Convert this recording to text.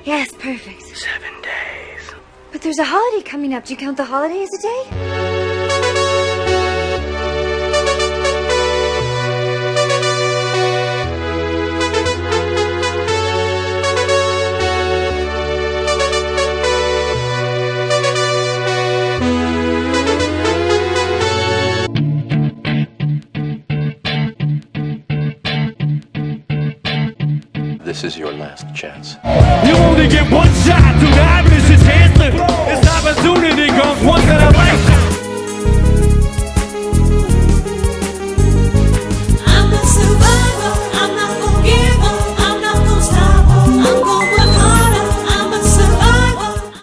Yes, perfect. 7 days. But there's a holiday coming up. Do you count the holiday as a day? This is your last chance. You only get one shot, tonight, Mrs. Hanson. This opportunity comes once in a lifetime.